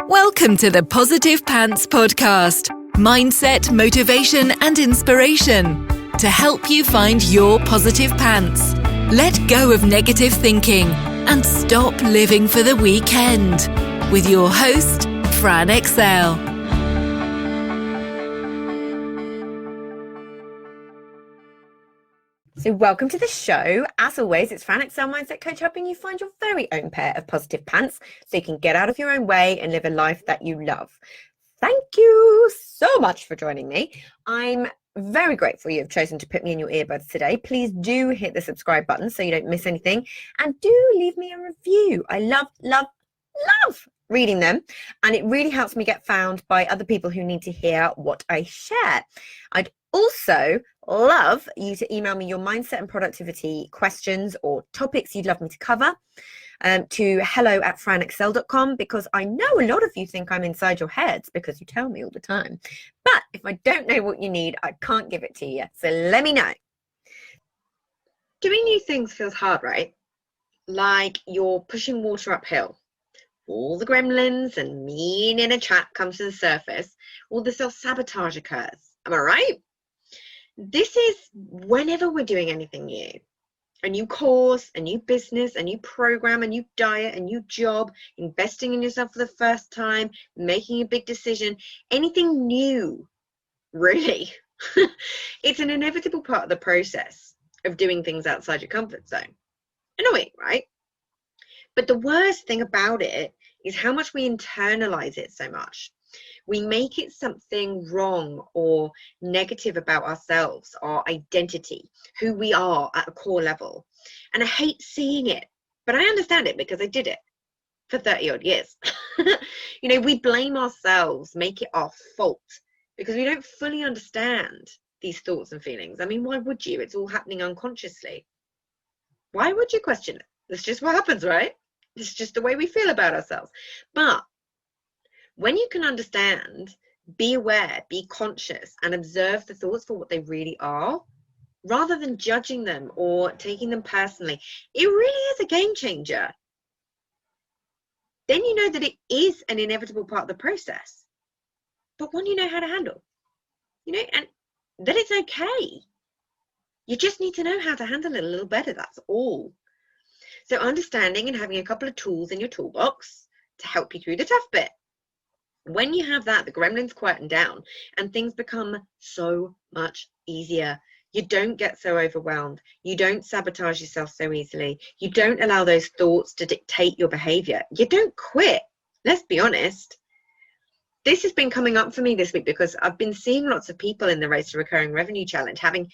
Welcome to the Positive Pants Podcast. Mindset, motivation, and inspiration to help you find your positive pants. Let go of negative thinking and stop living for the weekend. With your host, Fran Excel. So welcome to the show. As always, it's Fran Excel Mindset Coach, helping you find your very own pair of positive pants so you can get out of your own way and live a life that you love. Thank you so much for joining me. I'm very grateful you've chosen to put me in your earbuds today. Please do hit the subscribe button so you don't miss anything, and do leave me a review. I love reading them, and it really helps me get found by other people who need to hear what I share. I'd also love you to email me your mindset and productivity questions or topics you'd love me to cover to hello@franexcel.com, because I know a lot of you think I'm inside your heads because you tell me all the time. But if I don't know what you need, I can't give it to you. So let me know. Doing new things feels hard, right? Like you're pushing water uphill. All the gremlins and mean inner chat comes to the surface. All the self-sabotage occurs. Am I right? This is whenever we're doing anything new. A new course, a new business, a new program, a new diet, a new job, investing in yourself for the first time, making a big decision, anything new, really. It's an inevitable part of the process of doing things outside your comfort zone. Annoying, right? But the worst thing about it is how much we internalize it so much. We make it something wrong or negative about ourselves, our identity, who we are at a core level. And I hate seeing it, but I understand it because I did it for 30 odd years. We blame ourselves, make it our fault because we don't fully understand these thoughts and feelings. I mean, why would you? It's all happening unconsciously. Why would you question it? That's just what happens, right? It's just the way we feel about ourselves. But when you can understand, be aware, be conscious, and observe the thoughts for what they really are, rather than judging them or taking them personally, it really is a game changer. Then you know that it is an inevitable part of the process, but one you know how to handle, and that it's okay. You just need to know how to handle it a little better, that's all. So understanding and having a couple of tools in your toolbox to help you through the tough bit. When you have that, the gremlins quieten down and things become so much easier. You don't get so overwhelmed. You don't sabotage yourself so easily. You don't allow those thoughts to dictate your behavior. You don't quit. Let's be honest. This has been coming up for me this week because I've been seeing lots of people in the Race to Recurring Revenue Challenge having,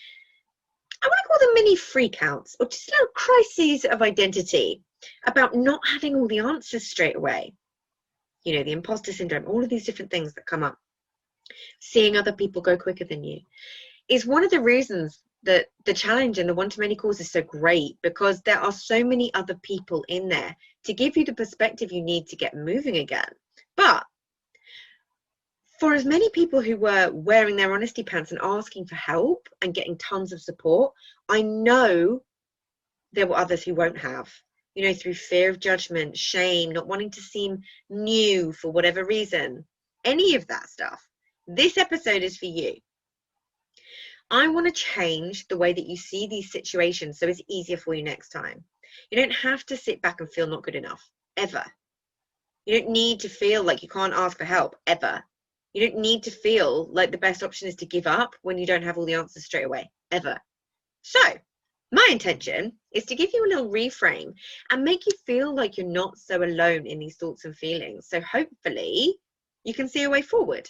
I want to call them mini freakouts or just little crises of identity about not having all the answers straight away. The imposter syndrome, all of these different things that come up. Seeing other people go quicker than you is one of the reasons that the challenge and the one-to-many course is so great, because there are so many other people in there to give you the perspective you need to get moving again. But for as many people who were wearing their honesty pants and asking for help and getting tons of support, I know there were others who won't have. Through fear of judgment, shame, not wanting to seem new for whatever reason, any of that stuff. This episode is for you. I want to change the way that you see these situations so it's easier for you next time. You don't have to sit back and feel not good enough, ever. You don't need to feel like you can't ask for help, ever. You don't need to feel like the best option is to give up when you don't have all the answers straight away, ever. So, my intention is to give you a little reframe and make you feel like you're not so alone in these thoughts and feelings. So hopefully you can see a way forward.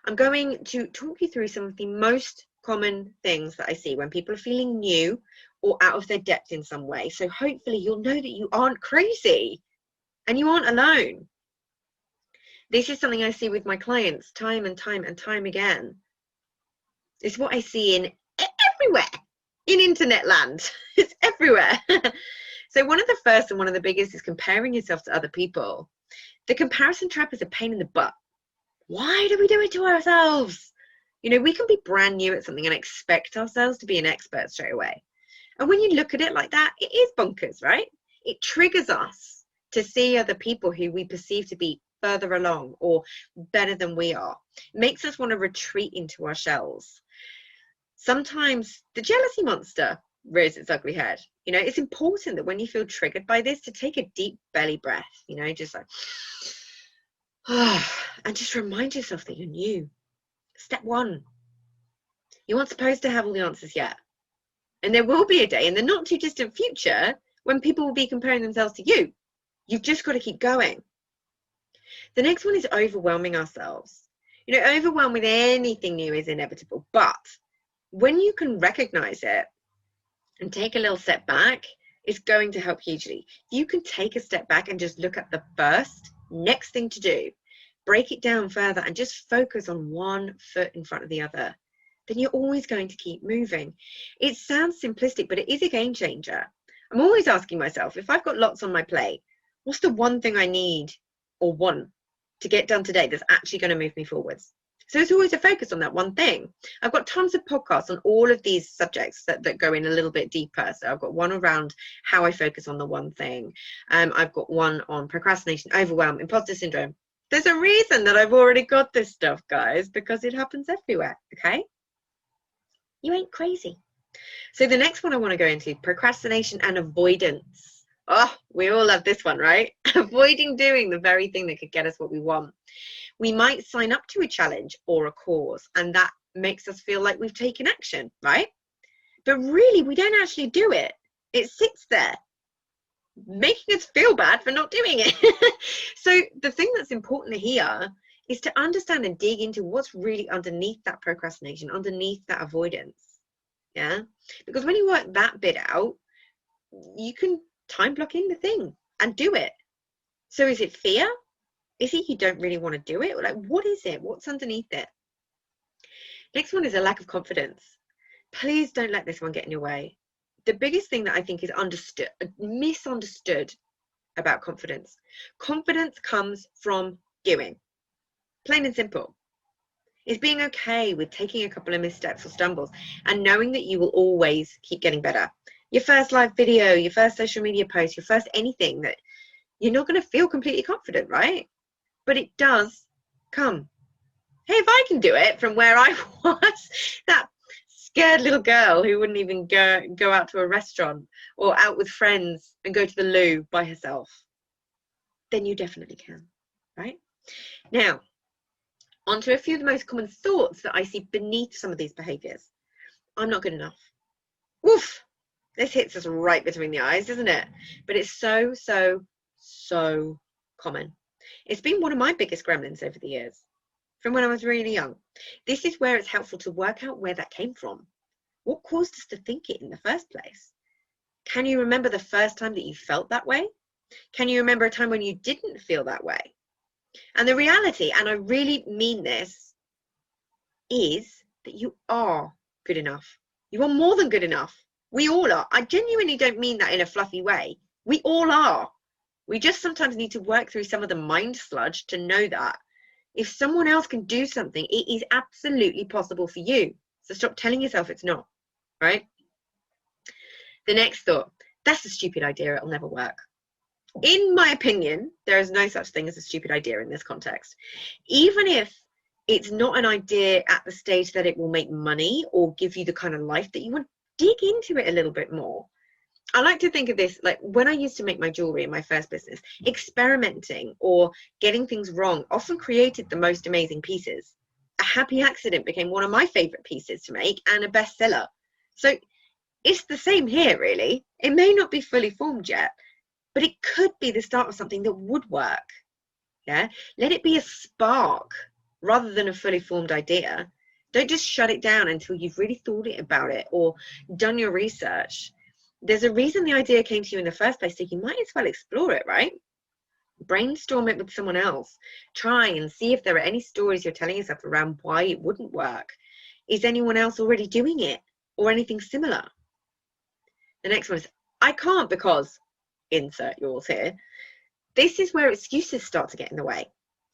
I'm going to talk you through some of the most common things that I see when people are feeling new or out of their depth in some way. So hopefully you'll know that you aren't crazy and you aren't alone. This is something I see with my clients time and time and time again. It's what I see in everywhere. In internet land, it's everywhere. So one of the first and one of the biggest is comparing yourself to other people. The comparison trap is a pain in the butt. Why do we do it to ourselves? We can be brand new at something and expect ourselves to be an expert straight away. And when you look at it like that, it is bonkers, right? It triggers us to see other people who we perceive to be further along or better than we are. It makes us want to retreat into our shells. Sometimes the jealousy monster rears its ugly head. You know, it's important that when you feel triggered by this, to take a deep belly breath, you know, just like, and just remind yourself that you're new. Step one, you aren't supposed to have all the answers yet. And there will be a day in the not too distant future when people will be comparing themselves to you. You've just got to keep going. The next one is overwhelming ourselves. You know, overwhelm with anything new is inevitable, but when you can recognize it and take a little step back, it's going to help hugely. You can take a step back and just look at the first next thing to do, break it down further and just focus on one foot in front of the other. Then you're always going to keep moving. It sounds simplistic, but it is a game changer. I'm always asking myself, if I've got lots on my plate, what's the one thing I need or want to get done today that's actually going to move me forwards? So it's always a focus on that one thing. I've got tons of podcasts on all of these subjects that go in a little bit deeper. So I've got one around how I focus on the one thing. I've got one on procrastination, overwhelm, imposter syndrome. There's a reason that I've already got this stuff, guys, because it happens everywhere, okay? You ain't crazy. So the next one I want to go into, procrastination and avoidance. Oh, we all love this one, right? Avoiding doing the very thing that could get us what we want. We might sign up to a challenge or a cause, and that makes us feel like we've taken action, right? But really, we don't actually do it. It sits there, making us feel bad for not doing it. So the thing that's important here is to understand and dig into what's really underneath that procrastination, underneath that avoidance. Yeah, because when you work that bit out, you can time block in the thing and do it. So is it fear? Is it you don't really want to do it? Or like, what is it? What's underneath it? Next one is a lack of confidence. Please don't let this one get in your way. The biggest thing that I think is misunderstood about confidence. Confidence comes from doing. Plain and simple. It's being okay with taking a couple of missteps or stumbles and knowing that you will always keep getting better. Your first live video, your first social media post, your first anything, that you're not going to feel completely confident, right? But it does come. Hey, if I can do it from where I was, that scared little girl who wouldn't even go out to a restaurant or out with friends and go to the loo by herself, then you definitely can, right? Now, onto a few of the most common thoughts that I see beneath some of these behaviors. I'm not good enough. Woof! This hits us right between the eyes, doesn't it? But it's so common. It's been one of my biggest gremlins over the years, from when I was really young. This is where it's helpful to work out where that came from. What caused us to think it in the first place? Can you remember the first time that you felt that way? Can you remember a time when you didn't feel that way? And the reality, and I really mean this, is that you are good enough. You are more than good enough. We all are. I genuinely don't mean that in a fluffy way. We all are. We just sometimes need to work through some of the mind sludge to know that if someone else can do something, it is absolutely possible for you. So stop telling yourself it's not, right? The next thought, that's a stupid idea, it'll never work. In my opinion, there is no such thing as a stupid idea in this context. Even if it's not an idea at the stage that it will make money or give you the kind of life that you want, dig into it a little bit more. I like to think of this like when I used to make my jewelry in my first business, experimenting or getting things wrong often created the most amazing pieces. A happy accident became one of my favorite pieces to make and a bestseller. So it's the same here, really. It may not be fully formed yet, but it could be the start of something that would work. Yeah, let it be a spark rather than a fully formed idea. Don't just shut it down until you've really thought about it or done your research. There's a reason the idea came to you in the first place, so you might as well explore it, right? Brainstorm it with someone else. Try and see if there are any stories you're telling yourself around why it wouldn't work. Is anyone else already doing it or anything similar? The next one is, I can't because, insert yours here. This is where excuses start to get in the way.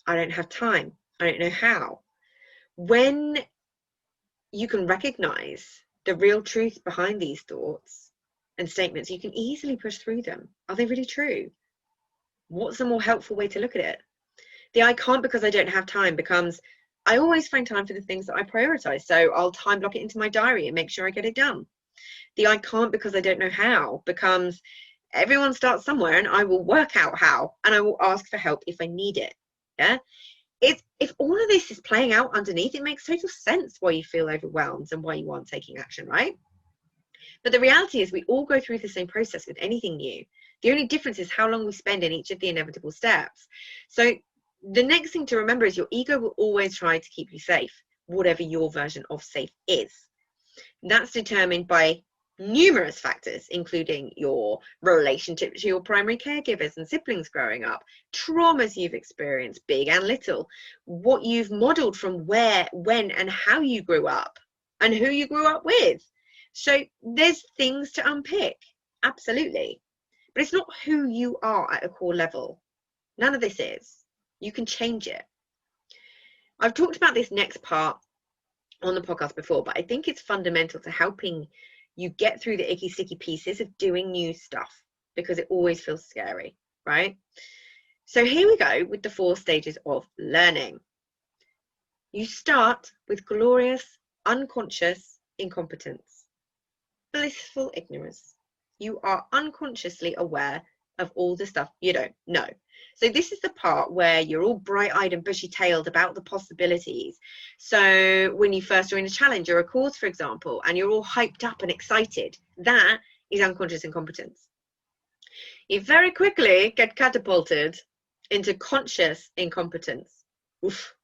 I don't have time. I don't know how. When you can recognize the real truth behind these thoughts and statements, you can easily push through them. Are they really true? What's a more helpful way to look at it? The I can't because I don't have time becomes, I always find time for the things that I prioritize. So I'll time block it into my diary and make sure I get it done. The I can't because I don't know how becomes, everyone starts somewhere and I will work out how, and I will ask for help if I need it. Yeah. If all of this is playing out underneath, it makes total sense why you feel overwhelmed and why you aren't taking action, right? But the reality is we all go through the same process with anything new. The only difference is how long we spend in each of the inevitable steps. So the next thing to remember is your ego will always try to keep you safe, whatever your version of safe is. That's determined by numerous factors, including your relationship to your primary caregivers and siblings growing up, traumas you've experienced, big and little, what you've modeled from where, when, and how you grew up, and who you grew up with. So there's things to unpick, absolutely. But it's not who you are at a core level. None of this is. You can change it. I've talked about this next part on the podcast before, but I think it's fundamental to helping you get through the icky sticky pieces of doing new stuff, because it always feels scary, right? So here we go with the 4 stages of learning. You start with glorious, unconscious incompetence, blissful ignorance. You are unconsciously aware of all the stuff you don't know. So this is the part where you're all bright-eyed and bushy-tailed about the possibilities. So when you first join a challenge or a course, for example, and you're all hyped up and excited, that is unconscious incompetence. You very quickly get catapulted into conscious incompetence. Oof.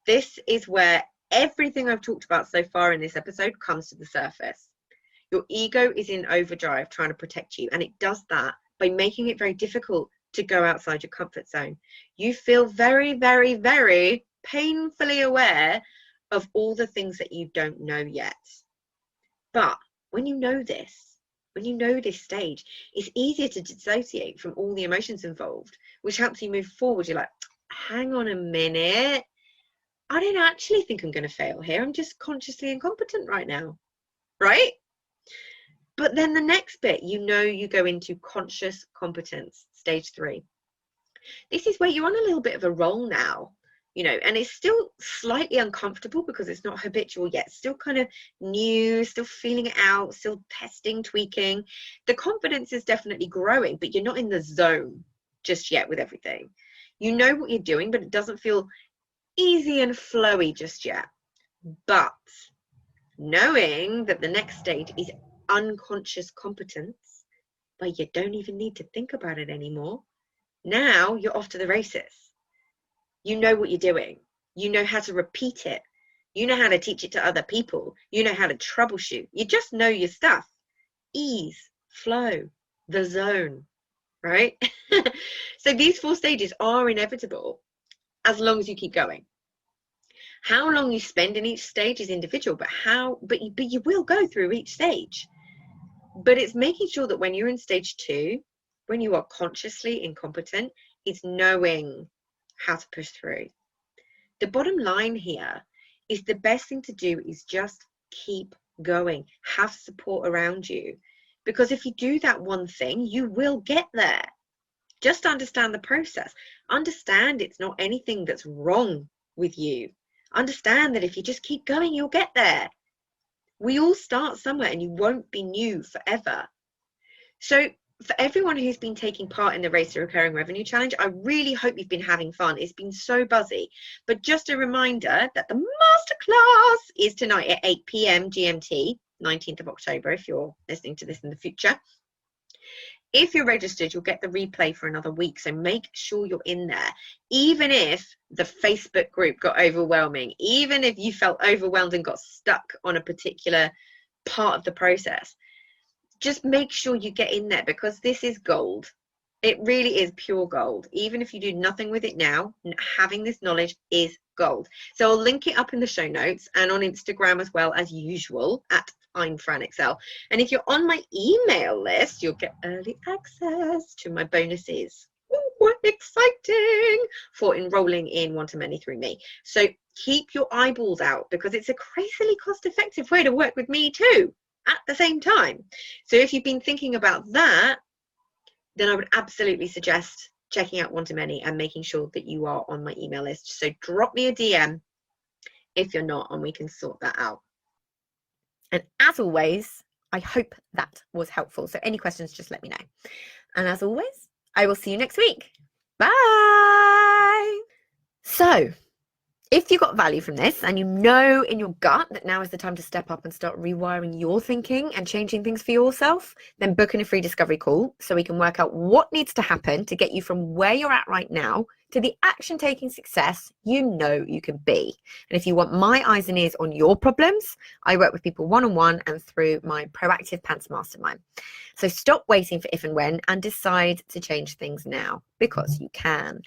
This is where everything I've talked about so far in this episode comes to the surface. Your ego is in overdrive trying to protect you, and it does that by making it very difficult to go outside your comfort zone. You feel very, very, very painfully aware of all the things that you don't know yet. But when you know this, when you know this stage, it's easier to dissociate from all the emotions involved, which helps you move forward. You're like, hang on a minute. I don't actually think I'm going to fail here. I'm just consciously incompetent right now, right? But then the next bit, you go into conscious competence, stage 3. This is where you're on a little bit of a roll now, and it's still slightly uncomfortable because it's not habitual yet. Still kind of new, still feeling it out, still testing, tweaking. The confidence is definitely growing, but you're not in the zone just yet with everything. You know what you're doing, but it doesn't feel easy and flowy just yet. But knowing that the next stage is unconscious competence, but you don't even need to think about it anymore. Now you're off to the races. You know what you're doing. You know how to repeat it. You know how to teach it to other people. You know how to troubleshoot. You just know your stuff. Ease, flow, the zone, right? So these 4 stages are inevitable as long as you keep going. How long you spend in each stage is individual, but you will go through each stage. But it's making sure that when you're in stage 2, when you are consciously incompetent, it's knowing how to push through. The bottom line here is the best thing to do is just keep going. Have support around you. Because if you do that one thing, you will get there. Just understand the process. Understand it's not anything that's wrong with you. Understand that if you just keep going, you'll get there. We all start somewhere and you won't be new forever. So for everyone who's been taking part in the Race to Recurring Revenue Challenge, I really hope you've been having fun. It's been so buzzy. But just a reminder that the masterclass is tonight at 8 p.m. GMT, 19th of October, if you're listening to this in the future. If you're registered, you'll get the replay for another week. So make sure you're in there. Even if the Facebook group got overwhelming, even if you felt overwhelmed and got stuck on a particular part of the process, just make sure you get in there, because this is gold. It really is pure gold. Even if you do nothing with it now, having this knowledge is gold. So I'll link it up in the show notes and on Instagram as well, as usual, at I'm Fran Excel. And if you're on my email list, you'll get early access to my bonuses. Ooh, exciting for enrolling in One to Many through me. So keep your eyeballs out, because it's a crazily cost-effective way to work with me too at the same time. So if you've been thinking about that, then I would absolutely suggest checking out one-to-many and making sure that you are on my email list. So drop me a DM if you're not, and we can sort that out. And as always, I hope that was helpful. So any questions, just let me know. And as always, I will see you next week. Bye. So if you got value from this and you know in your gut that now is the time to step up and start rewiring your thinking and changing things for yourself, then book in a free discovery call so we can work out what needs to happen to get you from where you're at right now to the action-taking success you know you can be. And if you want my eyes and ears on your problems, I work with people one-on-one and through my Proactive Pants Mastermind. So stop waiting for if and when and decide to change things now, because you can.